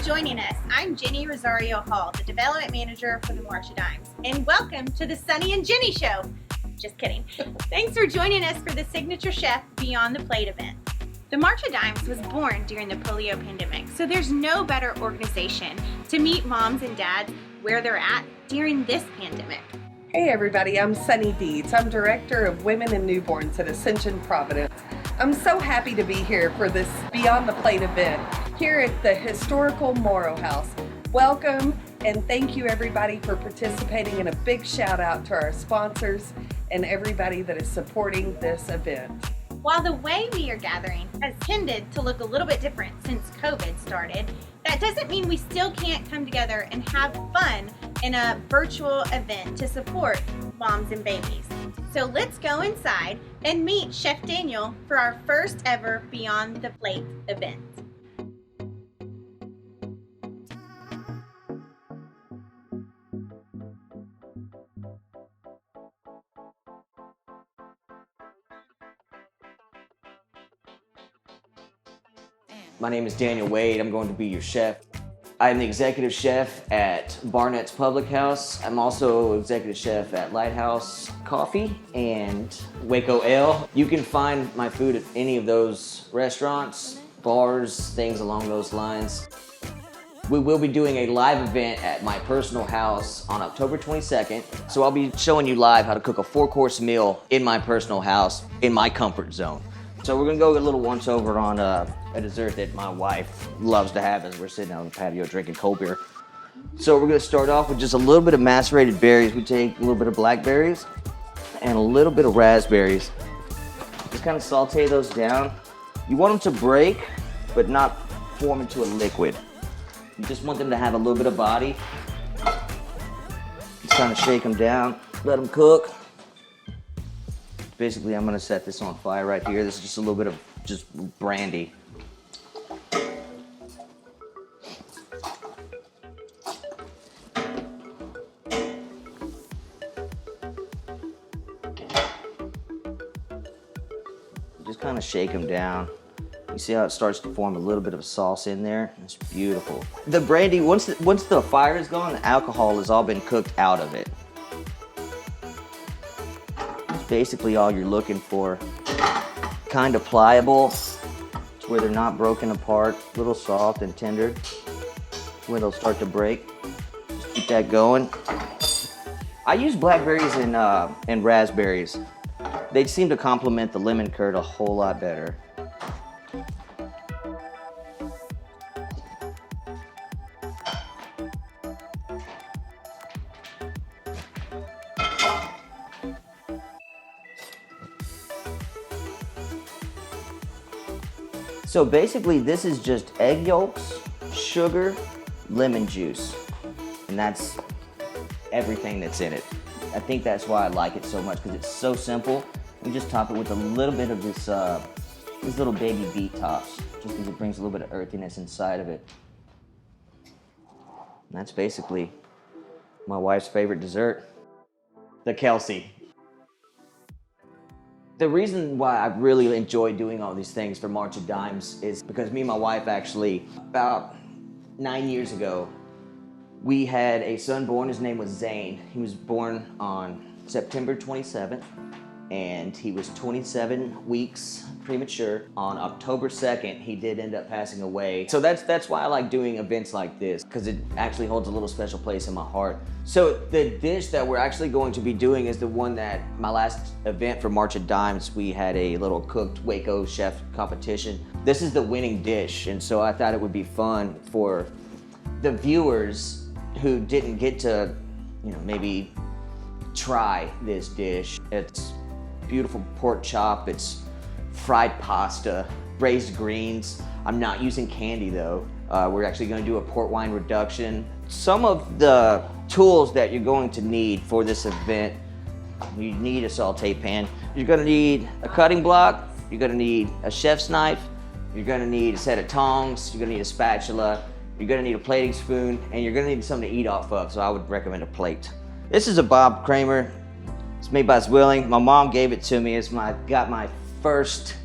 joining us. I'm Jenny Rosario Hall, the Development Manager for the March of Dimes, and welcome to the Sunny and Jenny Show. Just kidding. Thanks for joining us for the Signature Chef Beyond the Plate event. The March of Dimes was born during the polio pandemic, so there's no better organization to meet moms and dads where they're at during this pandemic. Hey everybody, I'm Sunny Deeds. I'm Director of Women and Newborns at Ascension Providence. I'm so happy to be here for this Beyond the Plate event here at the historical Morrow House. Welcome and thank you everybody for participating, and a big shout out to our sponsors and everybody that is supporting this event. While the way we are gathering has tended to look a little bit different since COVID started, that doesn't mean we still can't come together and have fun in a virtual event to support moms and babies. So let's go inside and meet Chef Daniel for our first ever Beyond the Plate event. My name is Daniel Wade. I'm going to be your chef. I'm the executive chef at Barnett's Public House. I'm also executive chef at Lighthouse Coffee and Waco Ale. You can find my food at any of those restaurants, bars, things along those lines. We will be doing a live event at my personal house on October 22nd. So I'll be showing you live how to cook a 4-course meal in my personal house, in my comfort zone. So we're gonna go a little once over on a dessert that my wife loves to have as we're sitting on the patio drinking cold beer. So we're gonna start off with just a little bit of macerated berries. We take a little bit of blackberries and a little bit of raspberries. Just kind of saute those down. You want them to break, but not form into a liquid. You just want them to have a little bit of body. Just kind of shake them down, let them cook. Basically, I'm gonna set this on fire right here. This is just a little bit of just brandy. Just kind of shake them down. You see how it starts to form a little bit of sauce in there? It's beautiful. The brandy, once the fire is gone, the alcohol has all been cooked out of it. Basically all you're looking for. Kind of pliable, to where they're not broken apart, a little soft and tender, where they'll start to break. Just keep that going. I use blackberries and raspberries. They seem to complement the lemon curd a whole lot better. So basically this is just egg yolks, sugar, lemon juice, and that's everything that's in it. I think that's why I like it so much, because it's so simple. You just top it with a little bit of this, these little baby beet tops, just because it brings a little bit of earthiness inside of it. And that's basically my wife's favorite dessert, the Kelsey. The reason why I really enjoy doing all these things for March of Dimes is because me and my wife actually, about 9 years ago, we had a son born. His name was Zane. He was born on September 27th, and he was 27 weeks premature. On October 2nd, he did end up passing away. So that's why I like doing events like this, because it actually holds a little special place in my heart. So the dish that we're actually going to be doing is the one that my last event for March of Dimes, we had a little cooked Waco chef competition. This is the winning dish, and so I thought it would be fun for the viewers who didn't get to, maybe try this dish. It's beautiful pork chop, it's fried pasta, braised greens. I'm not using candy though. We're actually gonna do a port wine reduction. Some of the tools that you're going to need for this event, you need a saute pan. You're gonna need a cutting block, you're gonna need a chef's knife, you're gonna need a set of tongs, you're gonna need a spatula, you're gonna need a plating spoon, and you're gonna need something to eat off of, so I would recommend a plate. This is a Bob Kramer. It's made by Zwilling. My mom gave it to me. Got my first,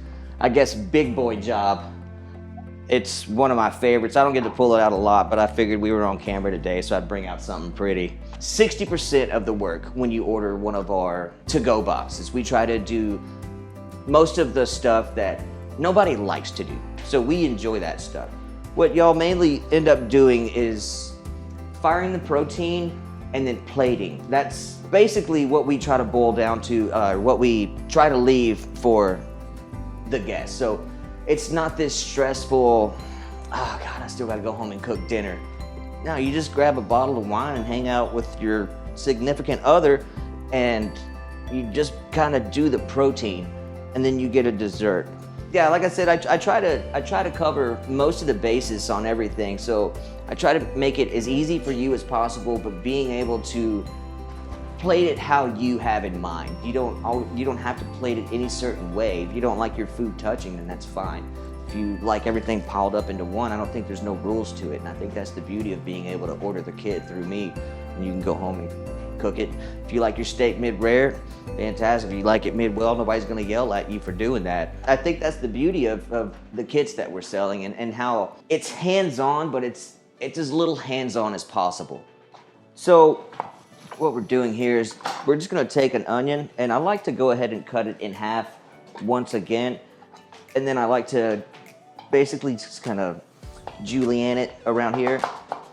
I guess, big boy job. It's one of my favorites. I don't get to pull it out a lot, but I figured we were on camera today, so I'd bring out something pretty. 60% of the work when you order one of our to-go boxes. We try to do most of the stuff that nobody likes to do, so we enjoy that stuff. What y'all mainly end up doing is firing the protein and then plating. That's basically what we try to boil down to, what we try to leave for the guests. So it's not this stressful, oh God, I still gotta go home and cook dinner. No, you just grab a bottle of wine and hang out with your significant other, and you just kind of do the protein, and then you get a dessert. Yeah, like I said, I try to cover most of the bases on everything. So I try to make it as easy for you as possible, but being able to plate it how you have in mind. You don't have to plate it any certain way. If you don't like your food touching, then that's fine. If you like everything piled up into one, I don't think there's no rules to it. And I think that's the beauty of being able to order the kit through me, and you can go home and cook it. If you like your steak mid-rare, fantastic. If you like it mid-well, nobody's gonna yell at you for doing that. I think that's the beauty of the kits that we're selling, and how it's hands-on, but it's as little hands-on as possible. So what we're doing here is we're just gonna take an onion, and I like to go ahead and cut it in half once again, and then I like to basically just kind of julienne it around here.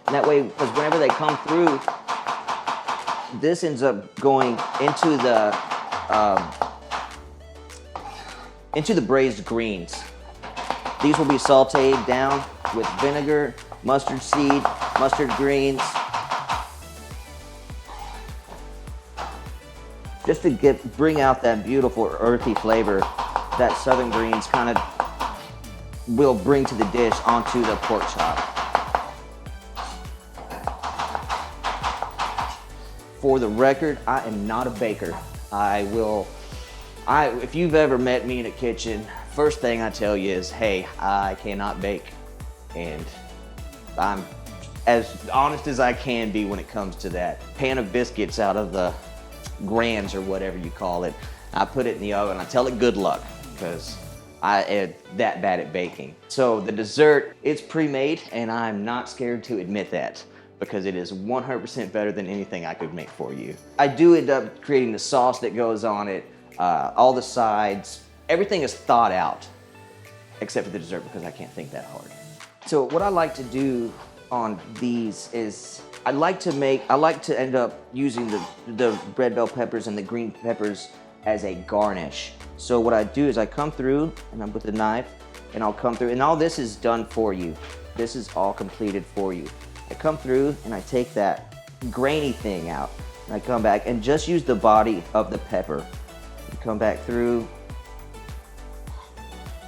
And that way, because whenever they come through, this ends up going into the braised greens. These will be sauteed down with vinegar, mustard seed, mustard greens, just to bring out that beautiful earthy flavor that Southern greens kind of will bring to the dish onto the pork chop. For the record, I am not a baker. If you've ever met me in a kitchen, first thing I tell you is, hey, I cannot bake. And I'm as honest as I can be when it comes to that. Pan of biscuits out of the Grands or whatever you call it, I put it in the oven. I tell it good luck, because I am that bad at baking. So the dessert, it's pre-made, and I'm not scared to admit that, because it is 100% better than anything I could make for you. I do end up creating the sauce that goes on it, all the sides, everything is thought out, except for the dessert, because I can't think that hard. So what I like to do on these is, I like to end up using the red bell peppers and the green peppers as a garnish. So what I do is I come through, and I'm with the knife, and I'll come through, and all this is done for you. This is all completed for you. I come through and I take that grainy thing out, and I come back and just use the body of the pepper. You come back through,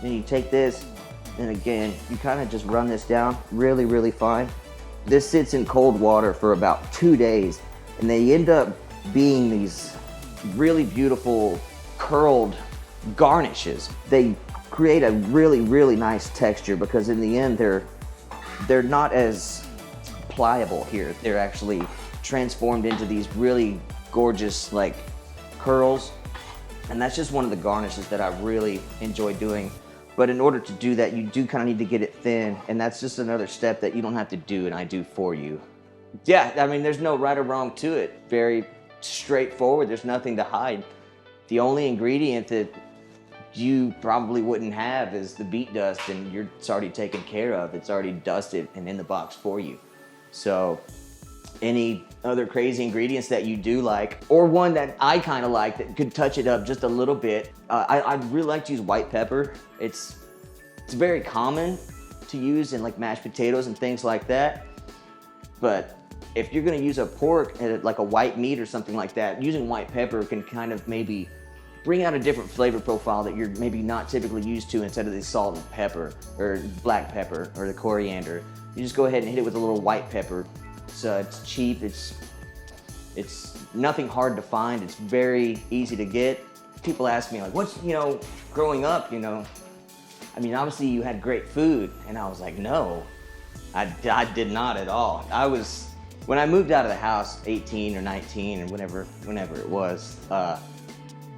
then you take this, and again, you kind of just run this down really, really fine. This sits in cold water for about 2 days, and they end up being these really beautiful curled garnishes. They create a really, really nice texture, because in the end, they're not as pliable here. They're actually transformed into these really gorgeous like curls, and that's just one of the garnishes that I really enjoy doing. But in order to do that, you do kind of need to get it thin, and that's just another step that you don't have to do, and I do for you. Yeah, I mean, there's no right or wrong to it. Very straightforward. There's nothing to hide. The only ingredient that you probably wouldn't have is the beet dust, and it's already taken care of. It's already dusted and in the box for you. So any other crazy ingredients that you do like, or one that I kind of like that could touch it up just a little bit, I really like to use white pepper. It's very common to use in like mashed potatoes and things like that. But if you're gonna use a pork, like a white meat or something like that, using white pepper can kind of maybe bring out a different flavor profile that you're maybe not typically used to, instead of the salt and pepper or black pepper or the coriander. You just go ahead and hit it with a little white pepper. It's cheap, it's nothing hard to find, it's very easy to get. People ask me like, what's, growing up, I mean, obviously you had great food, and I was like, no, I did not at all. When I moved out of the house, 18 or 19 or whenever it was,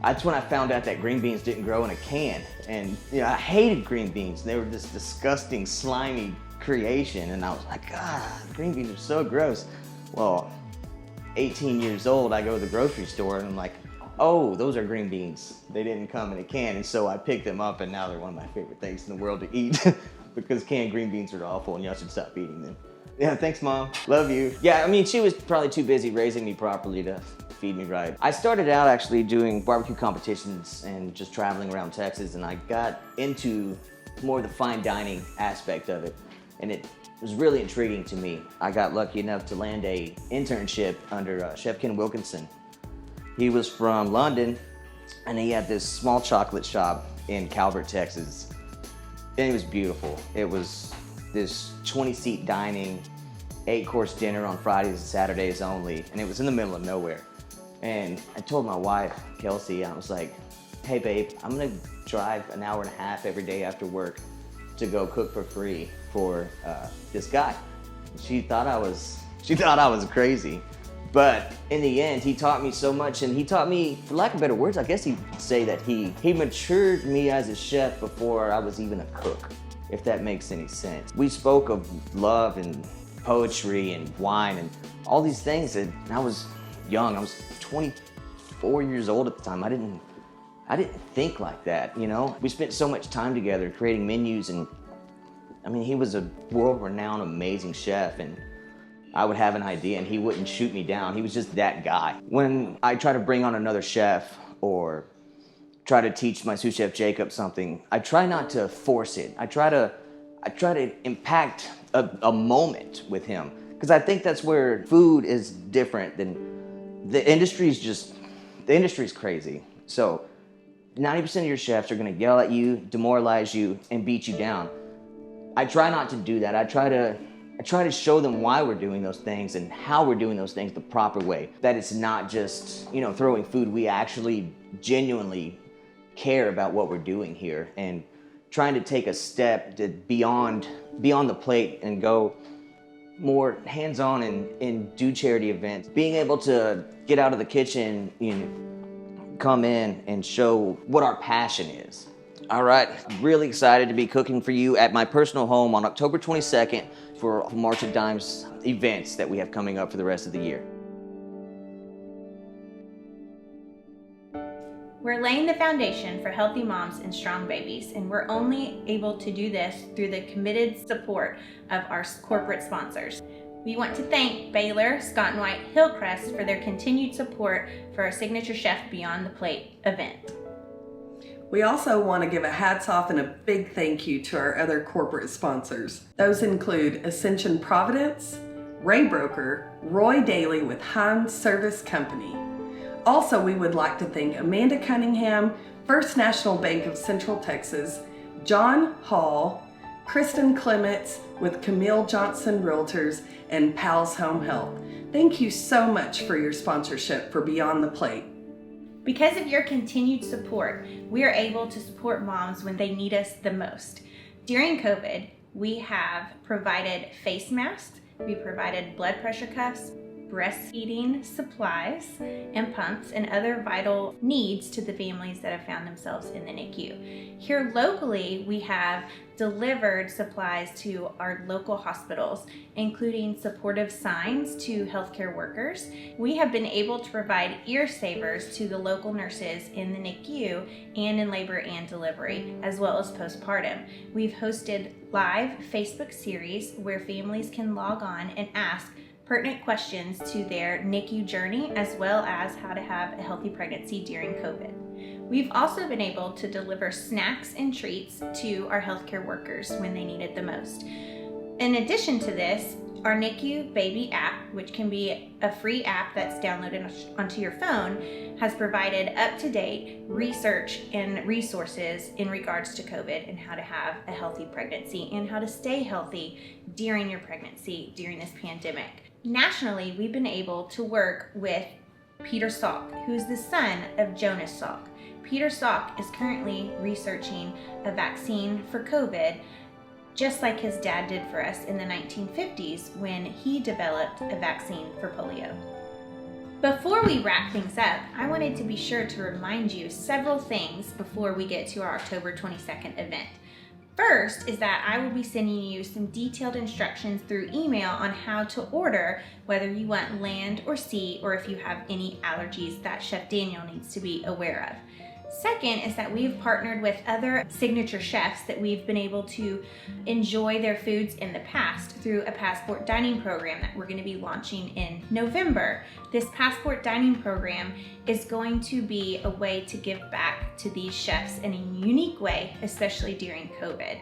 That's when I found out that green beans didn't grow in a can. And I hated green beans. They were this disgusting, slimy creation. And I was like, green beans are so gross. Well, 18 years old, I go to the grocery store and I'm like, oh, those are green beans. They didn't come in a can. And so I picked them up, and now they're one of my favorite things in the world to eat because canned green beans are awful and y'all should stop eating them. Yeah, thanks, Mom. Love you. Yeah, I mean, she was probably too busy raising me properly to feed me right. I started out actually doing barbecue competitions and just traveling around Texas, and I got into more of the fine dining aspect of it, and it was really intriguing to me. I got lucky enough to land a internship under Chef Ken Wilkinson. He was from London, and he had this small chocolate shop in Calvert, Texas, and it was beautiful. It was this 20-seat dining, 8-course dinner on Fridays and Saturdays only, and it was in the middle of nowhere. And I told my wife, Kelsey, I was like, hey babe, I'm gonna drive an hour and a half every day after work to go cook for free for this guy. She thought I was crazy. But in the end, he taught me so much, and he taught me, for lack of better words, I guess you'd say that he matured me as a chef before I was even a cook, if that makes any sense. We spoke of love and poetry and wine and all these things, and I was young. I was 24 years old at the time. I didn't think like that, you know? We spent so much time together creating menus, and I mean, he was a world-renowned, amazing chef, and I would have an idea and he wouldn't shoot me down. He was just that guy. When I try to bring on another chef or try to teach my sous chef Jacob something, I try not to force it. I try to impact a moment with him, because I think that's where food is different than the industry's crazy. So 90% of your chefs are gonna yell at you, demoralize you, and beat you down. I try not to do that. I try to show them why we're doing those things and how we're doing those things the proper way. That it's not just, throwing food. We actually genuinely care about what we're doing here, and trying to take a step to beyond the plate and go more hands-on and do charity events. Being able to get out of the kitchen, come in and show what our passion is. All right, I'm really excited to be cooking for you at my personal home on October 22nd for March of Dimes events that we have coming up for the rest of the year. We're laying the foundation for healthy moms and strong babies, and we're only able to do this through the committed support of our corporate sponsors. We want to thank Baylor, Scott & White, Hillcrest for their continued support for our Signature Chef Beyond the Plate event. We also want to give a hats off and a big thank you to our other corporate sponsors. Those include Ascension Providence, Ray Broker, Roy Daly with Hines Service Company. Also, we would like to thank Amanda Cunningham, First National Bank of Central Texas, John Hall, Kristen Clements with Camille Johnson Realtors, and Pal's Home Health. Thank you so much for your sponsorship for Beyond the Plate. Because of your continued support, we are able to support moms when they need us the most. During COVID, we have provided face masks, we provided blood pressure cuffs, breastfeeding supplies and pumps, and other vital needs to the families that have found themselves in the NICU. Here locally, we have delivered supplies to our local hospitals, including supportive signs to healthcare workers. We have been able to provide ear savers to the local nurses in the NICU and in labor and delivery, as well as postpartum. We've hosted live Facebook series where families can log on and ask pertinent questions to their NICU journey, as well as how to have a healthy pregnancy during COVID. We've also been able to deliver snacks and treats to our healthcare workers when they need it the most. In addition to this, our NICU Baby app, which can be a free app that's downloaded onto your phone, has provided up-to-date research and resources in regards to COVID and how to have a healthy pregnancy and how to stay healthy during your pregnancy during this pandemic. Nationally, we've been able to work with Peter Salk, who's the son of Jonas Salk. Peter Salk is currently researching a vaccine for COVID, just like his dad did for us in the 1950s when he developed a vaccine for polio. Before we wrap things up, I wanted to be sure to remind you several things before we get to our October 22nd event. First is that I will be sending you some detailed instructions through email on how to order, whether you want land or sea, or if you have any allergies that Chef Daniel needs to be aware of. Second is that we've partnered with other signature chefs that we've been able to enjoy their foods in the past through a passport dining program that we're going to be launching in November. This passport dining program is going to be a way to give back to these chefs in a unique way, especially during COVID.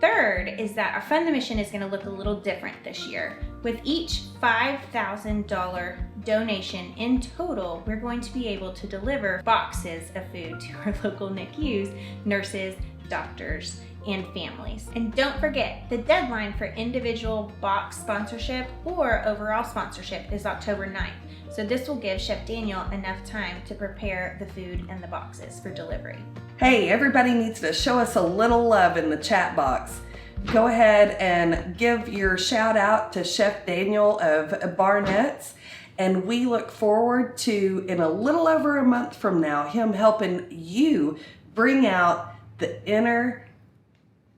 Third is that our Fund the Mission is going to look a little different this year. With each $5,000 donation in total, we're going to be able to deliver boxes of food to our local NICUs, nurses, doctors, and families. And don't forget, the deadline for individual box sponsorship or overall sponsorship is October 9th. So this will give Chef Daniel enough time to prepare the food and the boxes for delivery. Hey, everybody needs to show us a little love in the chat box. Go ahead and give your shout out to Chef Daniel of Barnett's. And we look forward to, in a little over a month from now, him helping you bring out the inner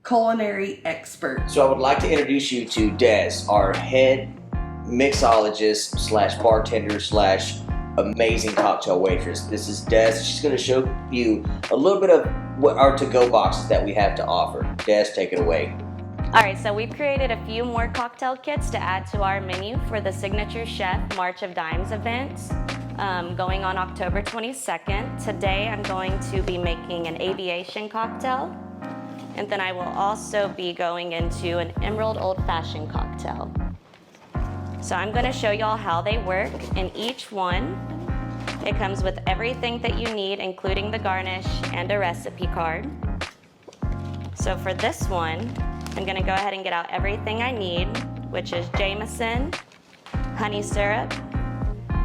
culinary expert. So I would like to introduce you to Des, our head mixologist slash bartender slash amazing cocktail waitress. This is Des. She's going to show you a little bit of what our to-go boxes that we have to offer. Des, take it away. All right, so we've created a few more cocktail kits to add to our menu for the Signature Chef March of Dimes event going on October 22nd. Today I'm going to be making an aviation cocktail, and then I will also be going into an Emerald Old Fashioned cocktail. So I'm going to show y'all how they work. In each one, it comes with everything that you need, including the garnish and a recipe card. So for this one, I'm going to go ahead and get out everything I need, which is Jameson, honey syrup,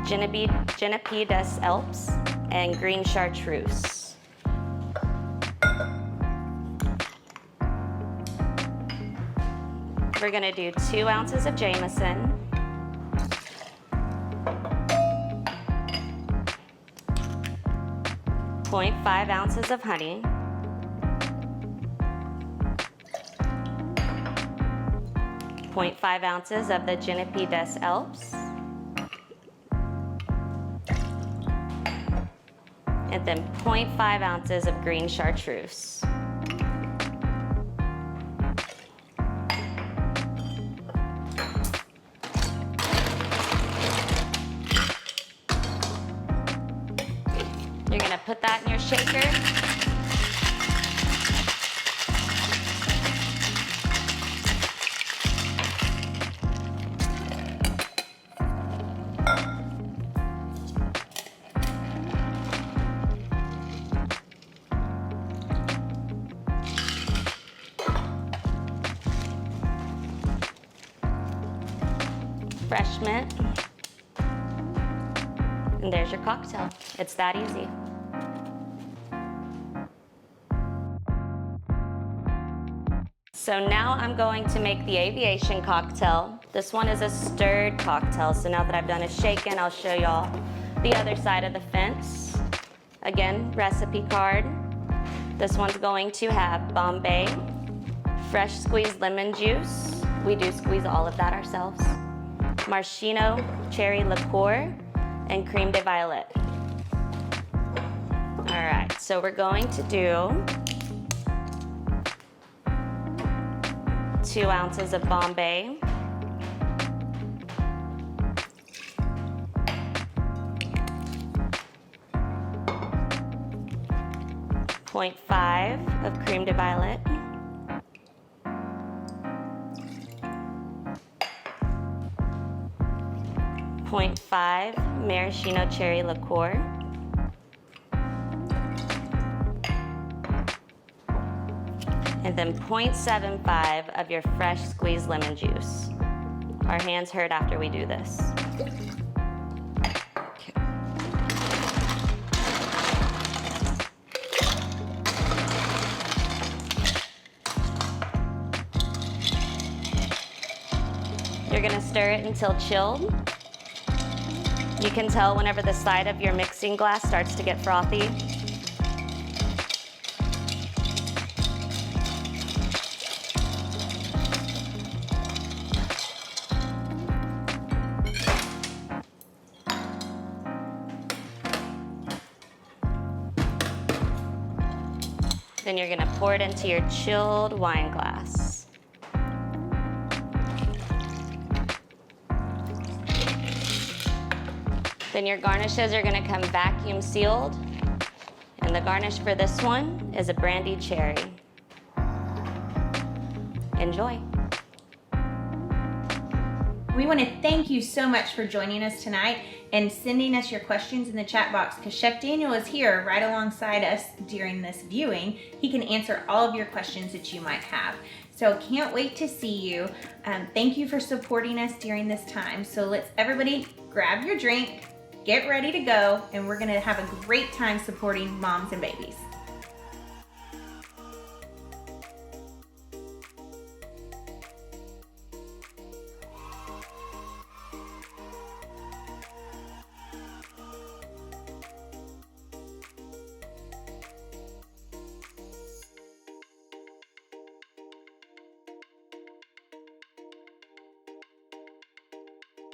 Genepi des Alpes, and green chartreuse. We're going to do 2 ounces of Jameson, 0.5 ounces of honey, 0.5 ounces of the Genepi des Alpes, and then 0.5 ounces of green chartreuse. You're gonna put that in your shaker. Fresh mint. And there's your cocktail. It's that easy. So now I'm going to make the aviation cocktail. This one is a stirred cocktail. So now that I've done a shaken, I'll show y'all the other side of the fence. Again, recipe card. This one's going to have Bombay, fresh squeezed lemon juice. We do squeeze all of that ourselves. Maraschino cherry liqueur, and creme de violet. All right, so we're going to do 2 ounces of Bombay, 0.5 of creme de violet, 0.5 maraschino cherry liqueur, and then 0.75 of your fresh squeezed lemon juice. Our hands hurt after we do this. You're gonna stir it until chilled. You can tell whenever the side of your mixing glass starts to get frothy. Then you're gonna pour it into your chilled wine glass. Then your garnishes are gonna come vacuum sealed. And the garnish for this one is a brandied cherry. Enjoy. We want to thank you so much for joining us tonight and sending us your questions in the chat box, because Chef Daniel is here right alongside us during this viewing. He can answer all of your questions that you might have. So can't wait to see you. Thank you for supporting us during this time. So let's everybody grab your drink, get ready to go, and we're gonna have a great time supporting moms and babies.